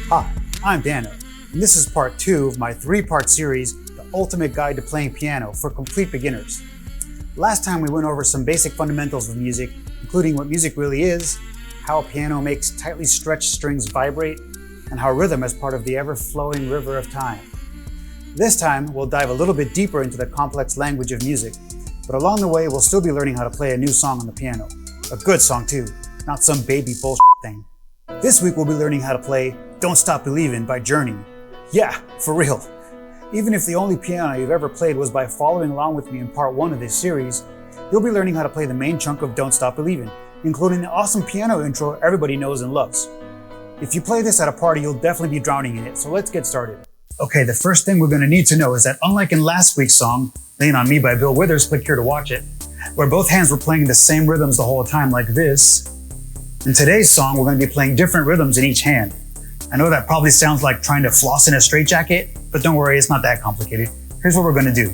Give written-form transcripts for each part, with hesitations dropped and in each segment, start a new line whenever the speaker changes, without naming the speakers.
Hi, I'm Dano, and this is part 2 of my 3-part series, The Ultimate Guide to Playing Piano for Complete Beginners. Last time we went over some basic fundamentals of music, including what music really is, how a piano makes tightly stretched strings vibrate, and how rhythm is part of the ever-flowing river of time. This time, we'll dive a little bit deeper into the complex language of music, but along the way, we'll still be learning how to play a new song on the piano. A good song too, not some baby bullshit thing. This week, we'll be learning how to play Don't Stop Believin' by Journey. Yeah, for real. Even if the only piano you've ever played was by following along with me in part 1 of this series, you'll be learning how to play the main chunk of Don't Stop Believin', including the awesome piano intro everybody knows and loves. If you play this at a party, you'll definitely be drowning in it, so let's get started. Okay, the first thing we're going to need to know is that unlike in last week's song, Lean on Me by Bill Withers, click here to watch it, where both hands were playing the same rhythms the whole time like this, in today's song, we're going to be playing different rhythms in each hand. I know that probably sounds like trying to floss in a straitjacket, but don't worry, it's not that complicated. Here's what we're going to do.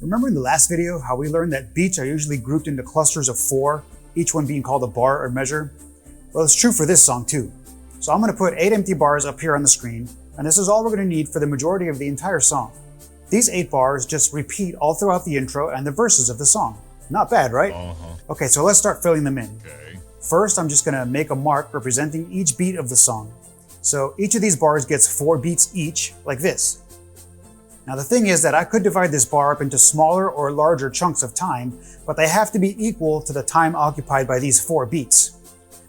Remember in the last video how we learned that beats are usually grouped into clusters of 4, each one being called a bar or measure? Well, it's true for this song too. So I'm going to put 8 empty bars up here on the screen, and this is all we're going to need for the majority of the entire song. These 8 bars just repeat all throughout the intro and the verses of the song. Not bad, right? Okay, so let's start filling them in. First, I'm just going to make a mark representing each beat of the song. So each of these bars gets 4 beats each, like this. Now the thing is that I could divide this bar up into smaller or larger chunks of time, but they have to be equal to the time occupied by these 4 beats.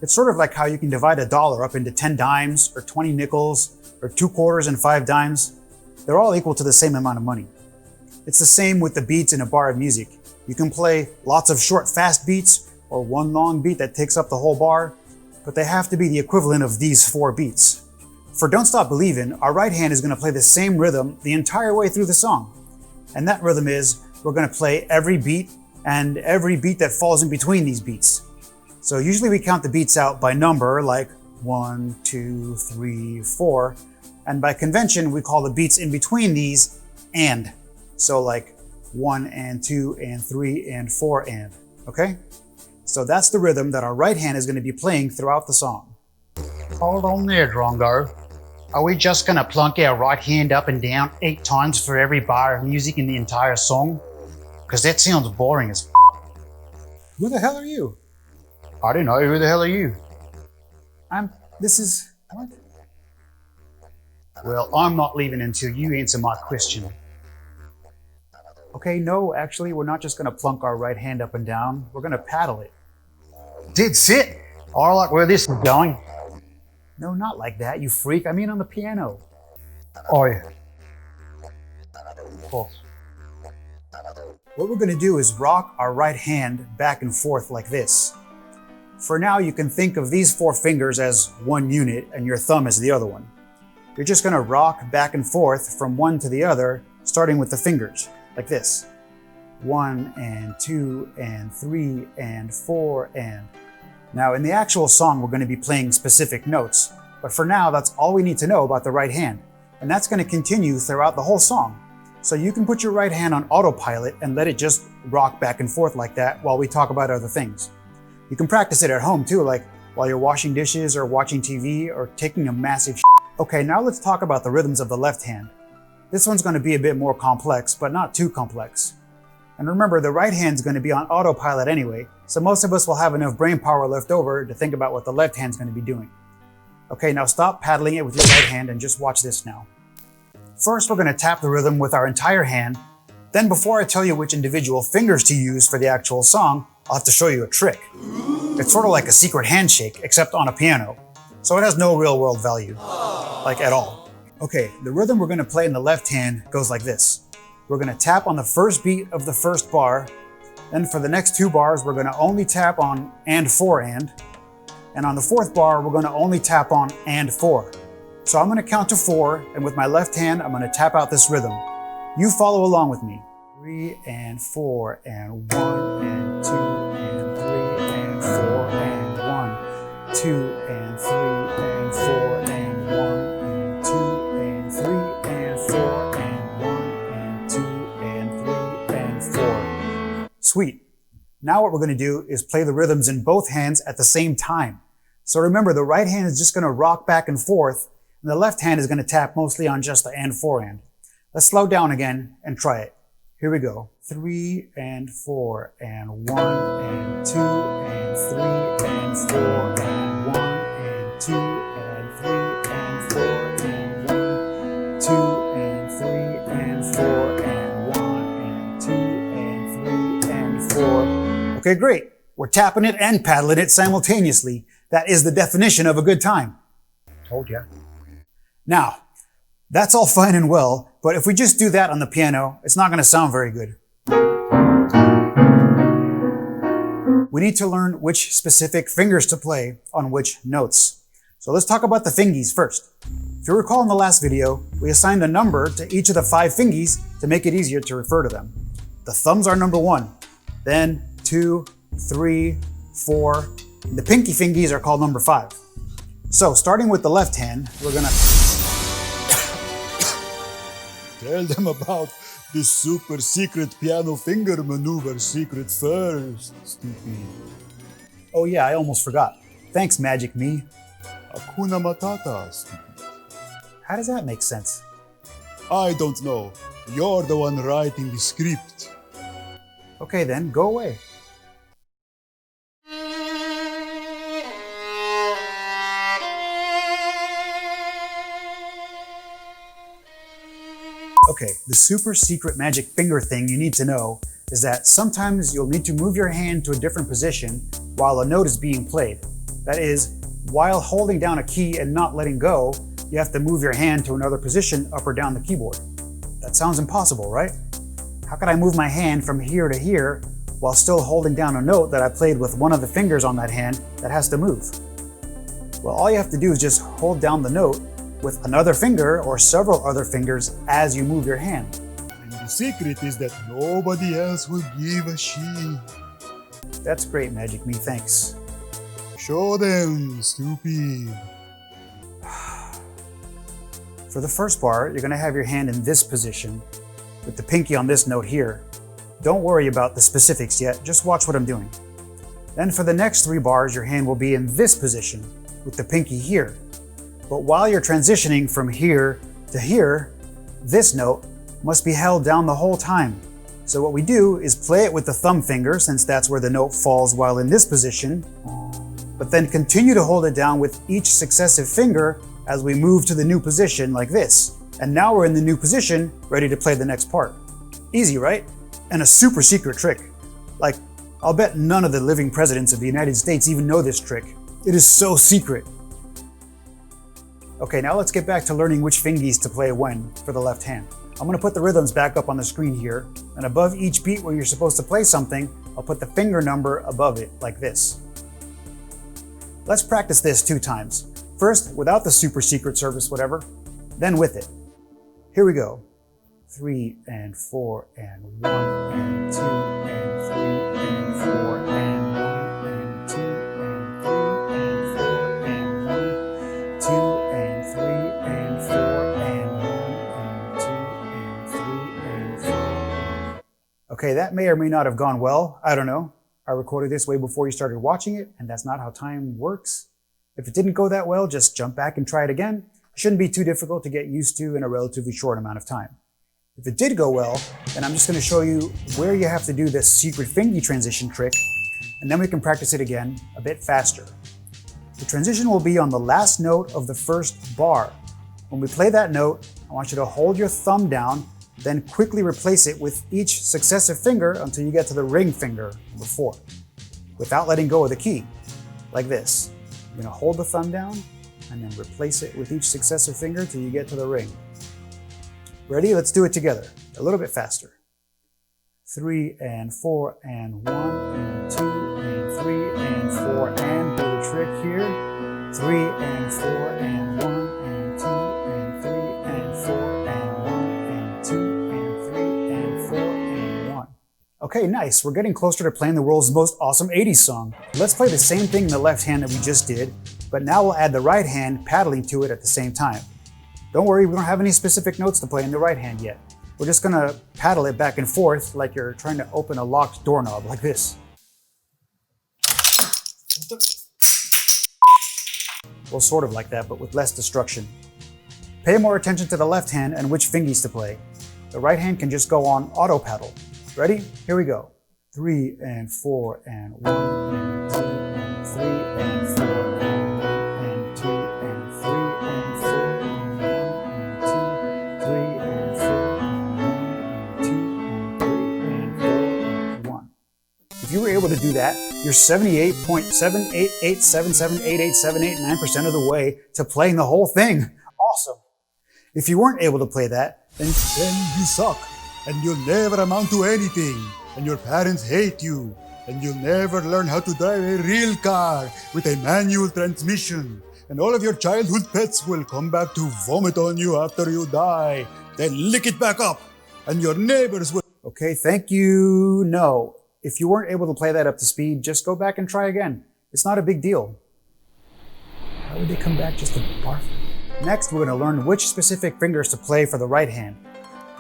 It's sort of like how you can divide a dollar up into 10 dimes, or 20 nickels, or 2 quarters and 5 dimes. They're all equal to the same amount of money. It's the same with the beats in a bar of music. You can play lots of short, fast beats, or one long beat that takes up the whole bar, but they have to be the equivalent of these 4 beats. For Don't Stop Believin', our right hand is going to play the same rhythm the entire way through the song. And that rhythm is, we're going to play every beat and every beat that falls in between these beats. So usually we count the beats out by number, like 1, 2, 3, 4, and by convention we call the beats in between these and. So like 1 and 2 and 3 and 4 and, okay? So that's the rhythm that our right hand is going to be playing throughout the song. Hold on there, Drongo. Are we just going to plunk our right hand up and down 8 times for every bar of music in the entire song? Because that sounds boring as f***. Who the hell are you? I don't know, who the hell are you? What? Well, I'm not leaving until you answer my question. Okay, no, actually, we're not just going to plunk our right hand up and down. We're going to paddle it. Did sit? I like where this is going. No, not like that, you freak. I mean on the piano. Oh, yeah. Of course. What we're going to do is rock our right hand back and forth like this. For now, you can think of these 4 fingers as one unit and your thumb as the other one. You're just going to rock back and forth from one to the other, starting with the fingers, like this. 1 and 2 and 3 and 4 and... Now, in the actual song, we're going to be playing specific notes, but for now, that's all we need to know about the right hand, and that's going to continue throughout the whole song. So you can put your right hand on autopilot and let it just rock back and forth like that while we talk about other things. You can practice it at home too, like while you're washing dishes or watching TV or taking a massive shit. Okay, now let's talk about the rhythms of the left hand. This one's going to be a bit more complex, but not too complex. And remember, the right hand's going to be on autopilot anyway, so most of us will have enough brain power left over to think about what the left hand's going to be doing. Okay, now stop paddling it with your right hand and just watch this now. First, we're going to tap the rhythm with our entire hand. Then before I tell you which individual fingers to use for the actual song, I'll have to show you a trick. It's sort of like a secret handshake, except on a piano. So it has no real world value, like at all. Okay, the rhythm we're going to play in the left hand goes like this. We're going to tap on the first beat of the first bar. Then for the next 2 bars, we're going to only tap on and 4 and. And on the 4th bar, we're going to only tap on and 4. So I'm going to count to 4, and with my left hand, I'm going to tap out this rhythm. You follow along with me. 3 and 4 and 1 and 2 and 3 and 4 and 1, 2 and 3 and 4 and 1 and 2 and 3 and 4 and 1 and 2 and 3 and 4. Sweet. Now what we're going to do is play the rhythms in both hands at the same time. So remember, the right hand is just going to rock back and forth, and the left hand is going to tap mostly on just the and forehand. Let's slow down again and try it. Here we go. 3 and 4 and 1 and 2 and 3 and 4 and 1 and 2 and 3 and 4 and 1, 2 and 3 and 4 and 1 and 2 and 3 and 4. Okay, great. We're tapping it and paddling it simultaneously. That is the definition of a good time. Told ya. Now, that's all fine and well, but if we just do that on the piano, it's not going to sound very good. We need to learn which specific fingers to play on which notes. So let's talk about the fingies first. If you recall in the last video, we assigned a number to each of the 5 fingies to make it easier to refer to them. The thumbs are number 1, then 2, 3, 4, and the pinky fingies are called number 5. So starting with the left hand, we're going to tell them about the super secret piano finger maneuver secret first, stupid. Oh yeah, I almost forgot. Thanks, Magic Me. Hakuna Matata, stupid. How does that make sense? I don't know. You're the one writing the script. Okay then, go away. Okay, the super secret magic finger thing you need to know is that sometimes you'll need to move your hand to a different position while a note is being played. That is, while holding down a key and not letting go, you have to move your hand to another position up or down the keyboard. That sounds impossible, right? How could I move my hand from here to here while still holding down a note that I played with one of the fingers on that hand that has to move? Well, all you have to do is just hold down the note with another finger or several other fingers as you move your hand. And the secret is that nobody else will give a shit. That's great, Magic Me, thanks. Show them, stupid. For the first bar, you're going to have your hand in this position with the pinky on this note here. Don't worry about the specifics yet, just watch what I'm doing. Then for the next 3 bars, your hand will be in this position with the pinky here. But while you're transitioning from here to here, this note must be held down the whole time. So what we do is play it with the thumb finger, since that's where the note falls while in this position, but then continue to hold it down with each successive finger as we move to the new position like this. And now we're in the new position, ready to play the next part. Easy, right? And a super secret trick. Like, I'll bet none of the living presidents of the United States even know this trick. It is so secret. Okay, now let's get back to learning which fingies to play when for the left hand. I'm going to put the rhythms back up on the screen here, and above each beat where you're supposed to play something, I'll put the finger number above it, like this. Let's practice this 2 times. First, without the super secret service whatever, then with it. Here we go. 3 and 4 and 1 and 2 and 3 and 4 and 1 and 2 and 3 and 4 and 1, 2 and 3 and 4 and 1 and 2 and 3 and 4. Okay, that may or may not have gone well. I don't know. I recorded this way before you started watching it, and that's not how time works. If it didn't go that well, just jump back and try it again. It shouldn't be too difficult to get used to in a relatively short amount of time. If it did go well, then I'm just going to show you where you have to do this secret fingy transition trick, and then we can practice it again a bit faster. The transition will be on the last note of the first bar. When we play that note, I want you to hold your thumb down, then quickly replace it with each successive finger until you get to the ring finger, number 4, without letting go of the key, like this. You're going to hold the thumb down and then replace it with each successive finger till you get to the ring. Ready? Let's do it together, a little bit faster. 3 and 4 and 1 and 2 and 3 and 4 and do the trick here. 3 and 4 and 1 and 2 and 3 and 4 and 1 and 2 and 3 and 4 and 1. Okay, nice. We're getting closer to playing the world's most awesome 80s song. Let's play the same thing in the left hand that we just did, but now we'll add the right hand paddling to it at the same time. Don't worry, we don't have any specific notes to play in the right hand yet. We're just gonna paddle it back and forth like you're trying to open a locked doorknob, like this. Well, sort of like that, but with less destruction. Pay more attention to the left hand and which fingies to play. The right hand can just go on auto paddle. Ready? Here we go. 3 and 4 and 1 and 2 and 3 and 4 and 1 and 2 and 3 and 4 and 1 and 2, 3 and 4 and 1 and 2 and 3 and 4 and 1. If you were able to do that, you're 78.788778879% of the way to playing the whole thing. Awesome. If you weren't able to play that, then you suck, and you'll never amount to anything, and your parents hate you, and you'll never learn how to drive a real car with a manual transmission, and all of your childhood pets will come back to vomit on you after you die, then lick it back up, and your neighbors will... Okay, thank you. No. If you weren't able to play that up to speed, just go back and try again. It's not a big deal. How would they come back just to barf? Next, we're going to learn which specific fingers to play for the right hand.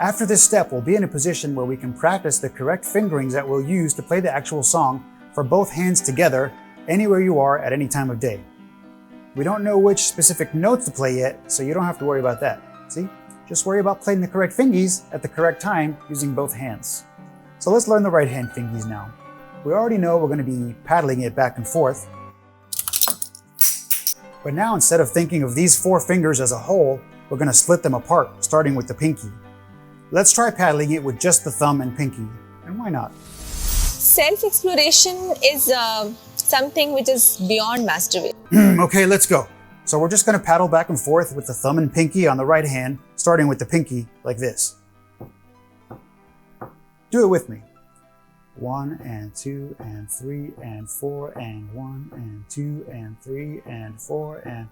After this step, we'll be in a position where we can practice the correct fingerings that we'll use to play the actual song for both hands together, anywhere you are at any time of day. We don't know which specific notes to play yet, so you don't have to worry about that. See? Just worry about playing the correct fingies at the correct time using both hands. So let's learn the right hand fingies now. We already know we're going to be paddling it back and forth. But now, instead of thinking of these 4 fingers as a whole, we're going to split them apart, starting with the pinky. Let's try paddling it with just the thumb and pinky. And why not?
Self-exploration is something which is beyond mastery.
Okay, let's go. So we're just going to paddle back and forth with the thumb and pinky on the right hand, starting with the pinky like this. Do it with me. 1 and 2 and 3 and 4 and 1 and 2 and 3 and 4 and...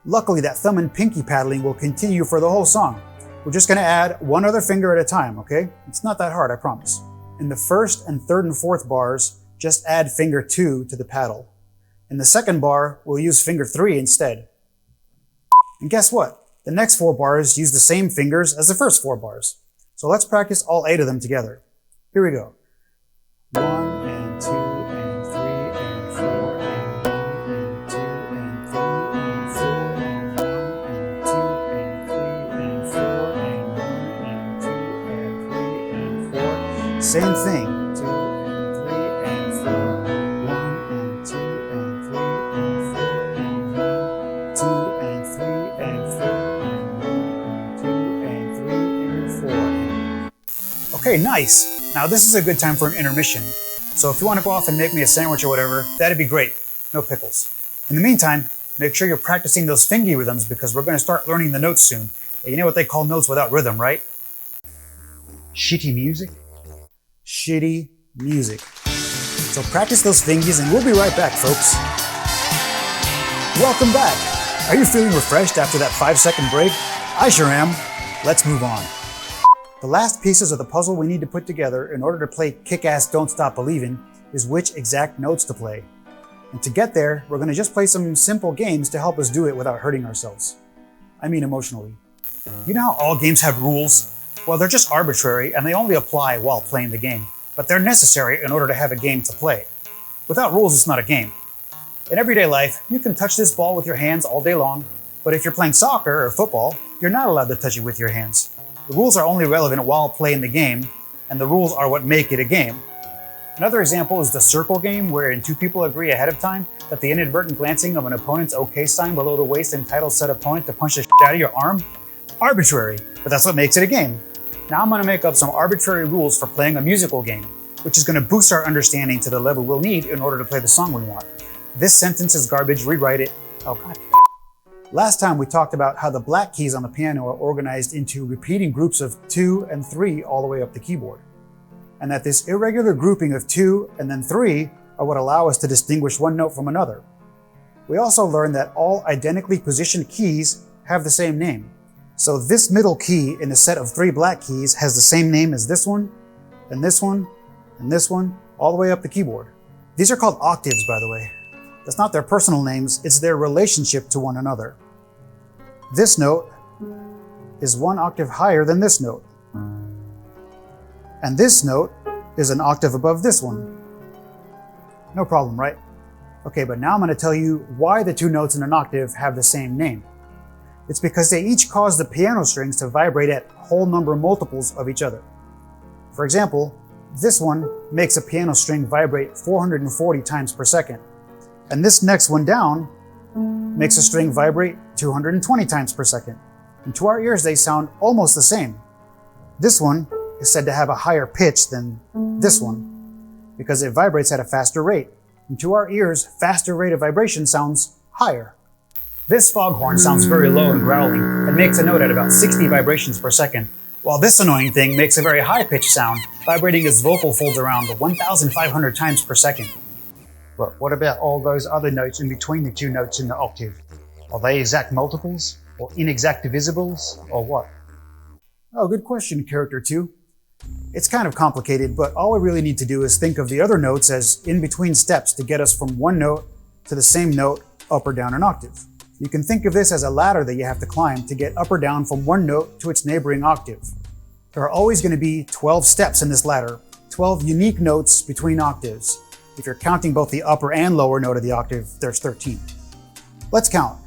Luckily, that thumb and pinky paddling will continue for the whole song. We're just going to add one other finger at a time, okay? It's not that hard, I promise. In the first and third and fourth bars, just add finger 2 to the paddle. In the second bar, we'll use finger 3 instead. And guess what? The next 4 bars use the same fingers as the first 4 bars. So let's practice all 8 of them together. Here we go. 1 and 2 and 3 and 4 and 1 and 2 and 3 and 4 and 1 and 2 and 3 and 4 and 1 and 2 and 3 and 4. Same thing. 2 and 3 and 4. 1 and 2 and 3 and 4 and 1, 2 and 3 and 4 and 1 and 2 and 3 and 4. Okay, nice. Now this is a good time for an intermission, so if you want to go off and make me a sandwich or whatever, that'd be great. No pickles. In the meantime, make sure you're practicing those fingy rhythms because we're going to start learning the notes soon. And you know what they call notes without rhythm, right? Shitty music? Shitty music. So practice those fingies and we'll be right back, folks. Welcome back. Are you feeling refreshed after that 5-second break? I sure am. Let's move on. The last pieces of the puzzle we need to put together in order to play Kick-Ass Don't Stop Believin' is which exact notes to play. And to get there, we're going to just play some simple games to help us do it without hurting ourselves. I mean emotionally. You know how all games have rules? Well, they're just arbitrary and they only apply while playing the game. But they're necessary in order to have a game to play. Without rules, it's not a game. In everyday life, you can touch this ball with your hands all day long, but if you're playing soccer or football, you're not allowed to touch it with your hands. The rules are only relevant while playing the game, and the rules are what make it a game. Another example is the circle game, wherein 2 people agree ahead of time that the inadvertent glancing of an opponent's OK sign below the waist entitles said opponent to punch the shit out of your arm. Arbitrary, but that's what makes it a game. Now I'm going to make up some arbitrary rules for playing a musical game, which is going to boost our understanding to the level we'll need in order to play the song we want. This sentence is garbage, rewrite it. Oh god. Last time we talked about how the black keys on the piano are organized into repeating groups of 2 and 3 all the way up the keyboard. And that this irregular grouping of 2 and then 3 are what allow us to distinguish one note from another. We also learned that all identically positioned keys have the same name. So this middle key in a set of 3 black keys has the same name as this one, and this one, and this one, all the way up the keyboard. These are called octaves, by the way. That's not their personal names, it's their relationship to one another. This note is 1 octave higher than this note. And this note is an octave above this one. No problem, right? Okay, but now I'm going to tell you why the 2 notes in an octave have the same name. It's because they each cause the piano strings to vibrate at whole number multiples of each other. For example, this one makes a piano string vibrate 440 times per second, and this next one down makes a string vibrate 220 times per second. And to our ears, they sound almost the same. This one is said to have a higher pitch than this one because it vibrates at a faster rate. And to our ears, faster rate of vibration sounds higher. This foghorn sounds very low and growling and makes a note at about 60 vibrations per second, while this annoying thing makes a very high-pitched sound, vibrating its vocal folds around 1,500 times per second. But what about all those other notes in between the two notes in the octave? Are they exact multiples, or inexact divisibles, or what? Oh, good question, Character 2. It's kind of complicated, but all we really need to do is think of the other notes as in-between steps to get us from one note to the same note up or down an octave. You can think of this as a ladder that you have to climb to get up or down from one note to its neighboring octave. There are always going to be 12 steps in this ladder, 12 unique notes between octaves. If you're counting both the upper and lower note of the octave, there's 13. Let's count.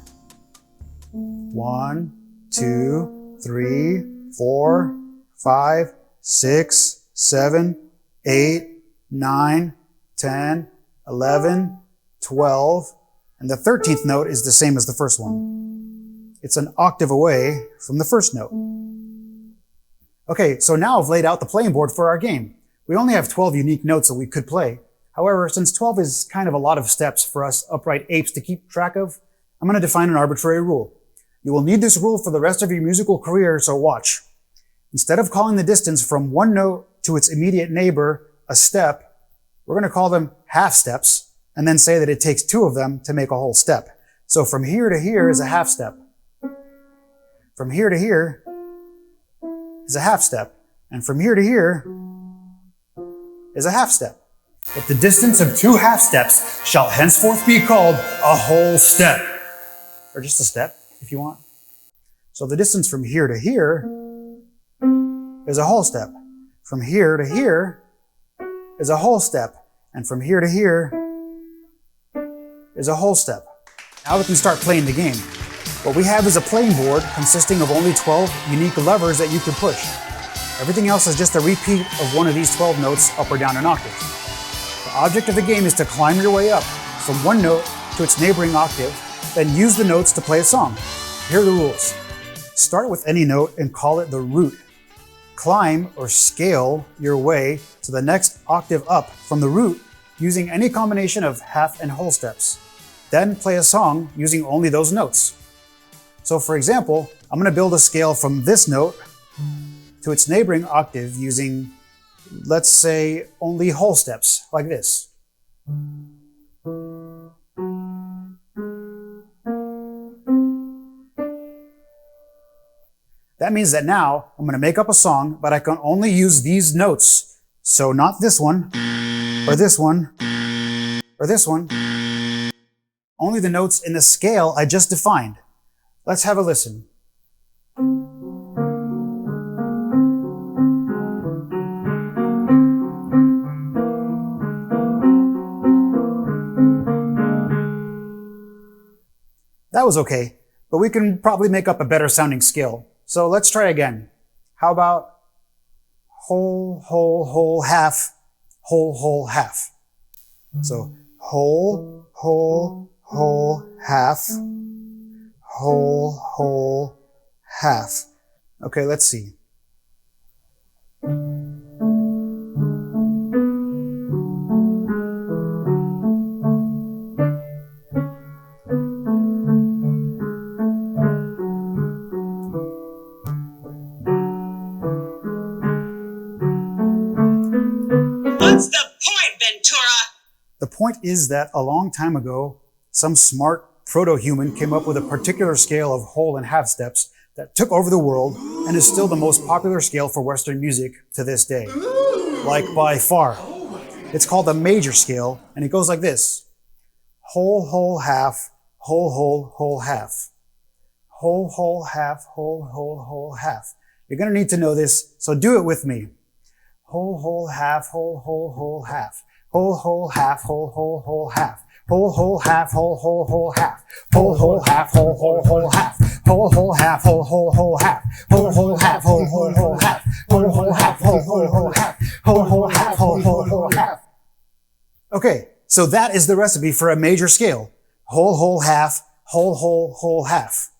1, 2, 3, 4, 5, 6, 7, 8, 9, 10, 11, 12, and the 13th note is the same as the first one. It's an octave away from the first note. Okay, so now I've laid out the playing board for our game. We only have 12 unique notes that we could play. However, since 12 is kind of a lot of steps for us upright apes to keep track of, I'm going to define an arbitrary rule. You will need this rule for the rest of your musical career, so watch. Instead of calling the distance from one note to its immediate neighbor a step, we're going to call them half steps, and then say that it takes 2 of them to make a whole step. So from here to here is a half step. From here to here is a half step. And from here to here is a half step. But the distance of 2 half steps shall henceforth be called a whole step. Or just a step, if you want. So the distance from here to here is a whole step. From here to here is a whole step. And from here to here is a whole step. Now we can start playing the game. What we have is a playing board consisting of only 12 unique levers that you can push. Everything else is just a repeat of one of these 12 notes up or down an octave. The object of the game is to climb your way up from one note to its neighboring octave, then use the notes to play a song. Here are the rules. Start with any note and call it the root. Climb or scale your way to the next octave up from the root using any combination of half and whole steps. Then play a song using only those notes. So for example, I'm going to build a scale from this note to its neighboring octave using, let's say, only whole steps, like this. That means that now I'm going to make up a song, but I can only use these notes. So not this one, or this one, or this one. Only the notes in the scale I just defined. Let's have a listen. That was okay, but we can probably make up a better sounding scale. So let's try again. How about whole, whole, whole, half, whole, whole, half. So whole, whole, whole, half, whole, whole, half. Okay, let's see.
What's the point, Ventura?
The point is that a long time ago, some smart proto-human came up with a particular scale of whole and half steps that took over the world and is still the most popular scale for Western music to this day. Like by far. It's called the major scale, and it goes like this. Whole, whole, half, whole, whole, whole, half. Whole, whole, half, whole, whole, whole, half. You're gonna need to know this, so do it with me. Whole, whole, half, whole, whole, whole, half. Whole, whole, half, whole, whole, whole, half. Whole, whole, half, whole, whole, whole, half. Whole, whole, half, whole, whole, whole, half. whole, whole, half, whole, whole, whole, half, whole, whole, half, whole, whole, whole, half, whole, whole, half, whole, whole, whole, half, whole, whole, half, whole, whole, whole, half. Okay, so that is the recipe for a major scale. Whole, whole, half, whole, whole, whole, half.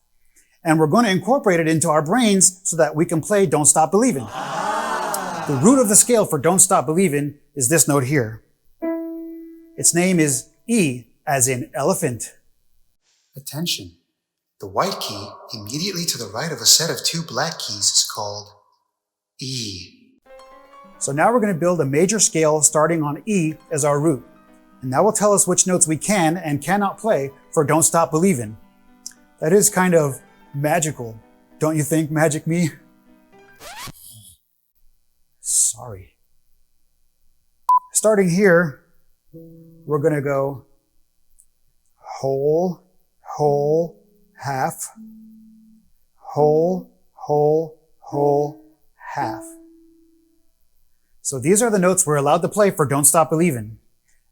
And we're going to incorporate it into our brains so that we can play Don't Stop Believin'. The root of the scale for Don't Stop Believin' is this note here. Its name is E, as in elephant.
Attention. The white key immediately to the right of a set of two black keys is called E.
So now we're going to build a major scale starting on E as our root. And that will tell us which notes we can and cannot play for Don't Stop Believin'. That is kind of magical, don't you think, Magic Me? Sorry. Starting here, we're going to go whole, whole, half, whole, whole, whole, half. So these are the notes we're allowed to play for Don't Stop Believin'.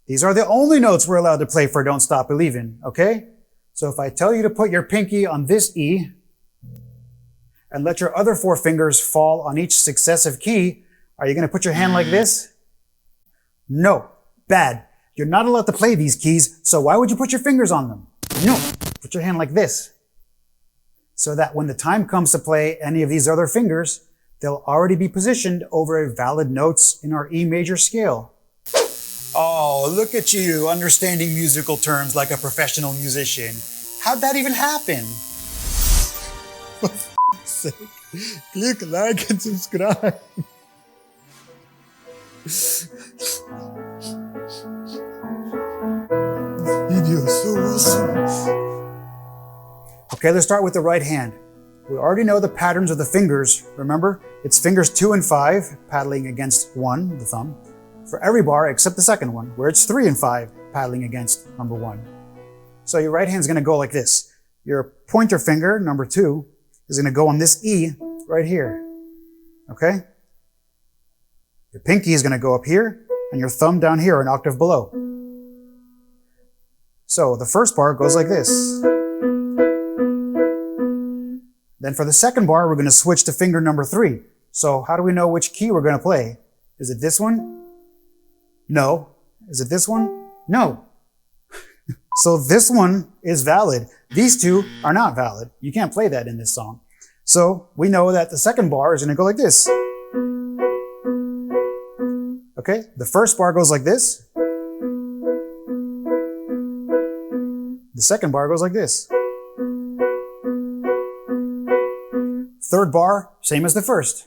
These are the only notes we're allowed to play for Don't Stop Believin', okay? So if I tell you to put your pinky on this E and let your other four fingers fall on each successive key, are you going to put your hand like this? No. Bad. You're not allowed to play these keys, so why would you put your fingers on them? No. Put your hand like this. So that when the time comes to play any of these other fingers, they'll already be positioned over valid notes in our E major scale. Oh, look at you, understanding musical terms like a professional musician. How'd that even happen? For f***'s sake, click like and subscribe. Video is so awesome. Okay, let's start with the right hand. We already know the patterns of the fingers. Remember, it's fingers 2 and 5 paddling against 1, the thumb, for every bar except the second one, where it's 3 and 5 paddling against number 1. So your right hand's going to go like this. Your pointer finger, number 2, is going to go on this E right here. Okay? Your pinky is going to go up here, and your thumb down here, an octave below. So the first bar goes like this. Then for the second bar, we're going to switch to finger number 3. So how do we know which key we're going to play? Is it this one? No. Is it this one? No. So this one is valid. These two are not valid. You can't play that in this song. So we know that the second bar is going to go like this. Okay, the first bar goes like this. The second bar goes like this. Third bar, same as the first.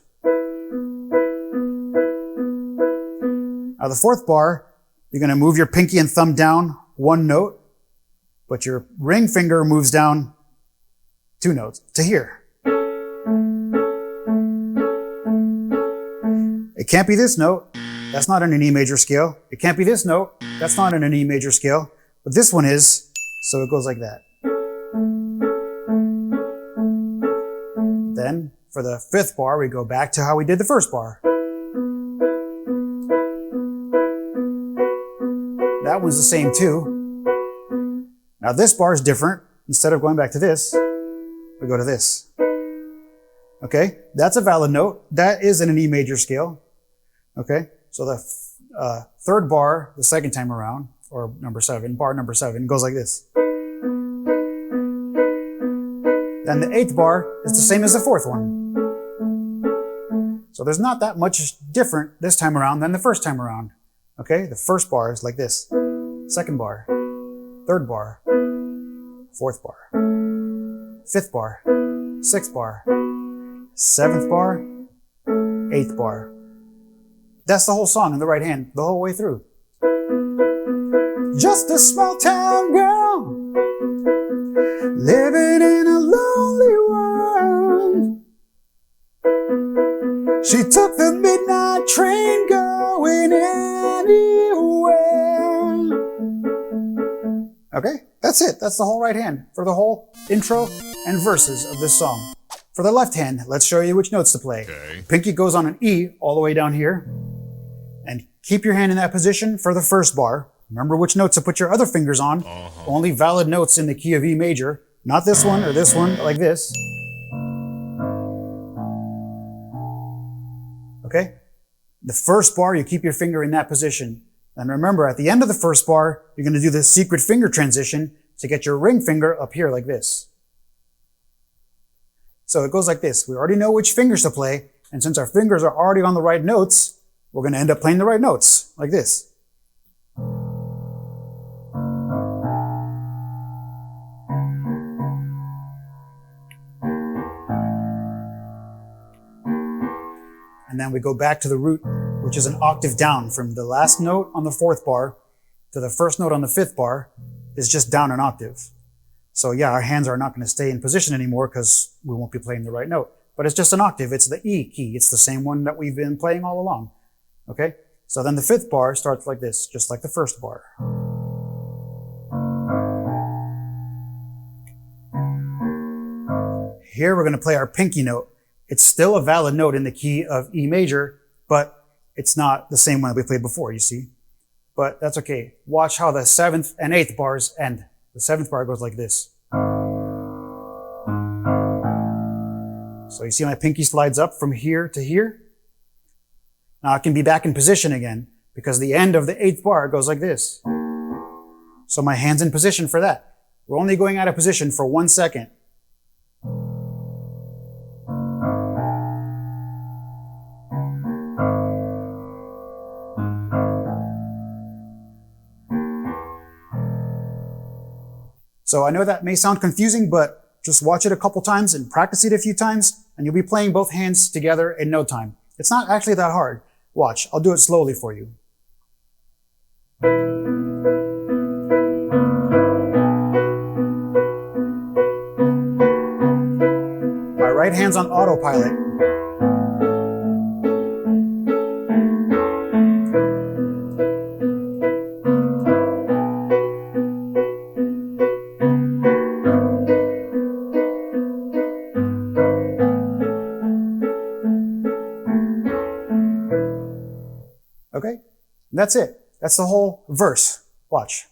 Now the fourth bar, you're going to move your pinky and thumb down 1 note, but your ring finger moves down 2 notes to here. It can't be this note. That's not in an E major scale. It can't be this note. That's not in an E major scale. But this one is, so it goes like that. Then, for the fifth bar, we go back to how we did the first bar. That one's the same too. Now this bar is different. Instead of going back to this, we go to this. Okay, that's a valid note. That is in an E major scale. Okay, so the third bar, the second time around, or number 7, bar number 7, goes like this. Then the 8th bar is the same as the 4th one. So there's not that much different this time around than the first time around. Okay, the first bar is like this. Second bar, third bar, 4th bar, 5th bar, 6th bar, 7th bar, 8th bar. That's the whole song in the right hand, the whole way through. Just a small town girl, living in a lonely world. She took the midnight train going anywhere. Okay, that's it. That's the whole right hand for the whole intro and verses of this song. For the left hand, let's show you which notes to play. Okay. Pinky goes on an E all the way down here. And keep your hand in that position for the first bar. Remember which notes to put your other fingers on. Only valid notes in the key of E major. Not this one or this one, like this. Okay? The first bar, you keep your finger in that position. And remember, at the end of the first bar, you're going to do the secret finger transition to get your ring finger up here like this. So it goes like this. We already know which fingers to play, and since our fingers are already on the right notes, we're going to end up playing the right notes, like this. And then we go back to the root, which is an octave down from the last note on the fourth bar to the first note on the fifth bar is just down an octave. So yeah, our hands are not going to stay in position anymore because we won't be playing the right note. But it's just an octave. It's the E key. It's the same one that we've been playing all along. Okay? So then the fifth bar starts like this, just like the first bar. Here we're going to play our pinky note. It's still a valid note in the key of E major, but it's not the same one that we played before, you see? But that's okay. Watch how the seventh and eighth bars end. The seventh bar goes like this. So you see my pinky slides up from here to here? Now I can be back in position again because the end of the eighth bar goes like this. So my hand's in position for that. We're only going out of position for 1 second. So I know that may sound confusing, but just watch it a couple times and practice it a few times, and you'll be playing both hands together in no time. It's not actually that hard. Watch, I'll do it slowly for you. My right hand's on autopilot. Okay? That's it. That's the whole verse. Watch.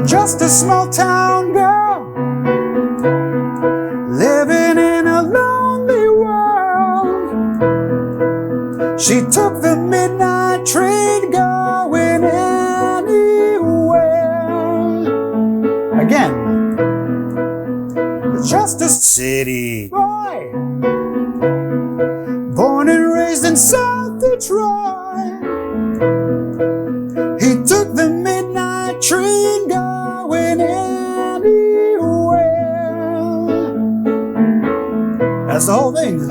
Just a small town girl living in a lonely world. She took the midnight train going anywhere. Again. Just a city boy born and raised in South Detroit. He took the midnight train going anywhere. That's the whole thing.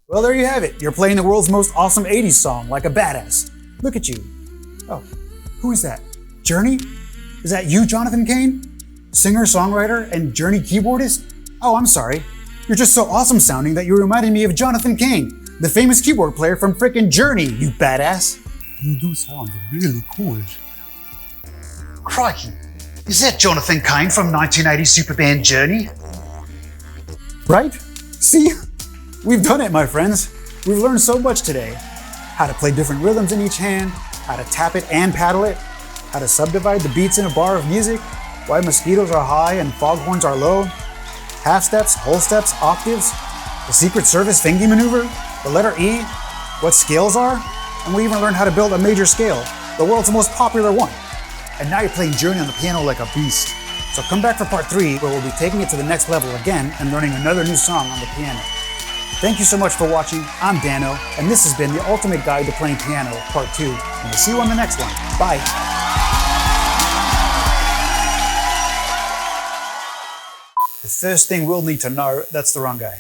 Well, there you have it. You're playing the world's most awesome 80s song like a badass. Look at you. Oh, who is that? Journey? Is that you, Jonathan Cain? Singer, songwriter, and Journey keyboardist? Oh, I'm sorry. You're just so awesome sounding that you reminded me of Jonathan Cain, the famous keyboard player from frickin' Journey, you badass.
You do sound really cool.
Crikey. Is that Jonathan Cain from 1980 superband Journey? Right? See? We've done it, my friends. We've learned so much today. How to play different rhythms in each hand, how to tap it and paddle it, how to subdivide the beats in a bar of music, why mosquitoes are high and foghorns are low, half steps, whole steps, octaves, the Secret Service fingy maneuver, the letter E, what scales are, and we even learned how to build a major scale, the world's most popular one. And now you're playing Journey on the piano like a beast. So come back for part 3, where we'll be taking it to the next level again and learning another new song on the piano. Thank you so much for watching. I'm Dano, and this has been the Ultimate Guide to Playing Piano, Part 2. And we'll see you on the next one. Bye. The first thing we'll need to know, that's the wrong guy.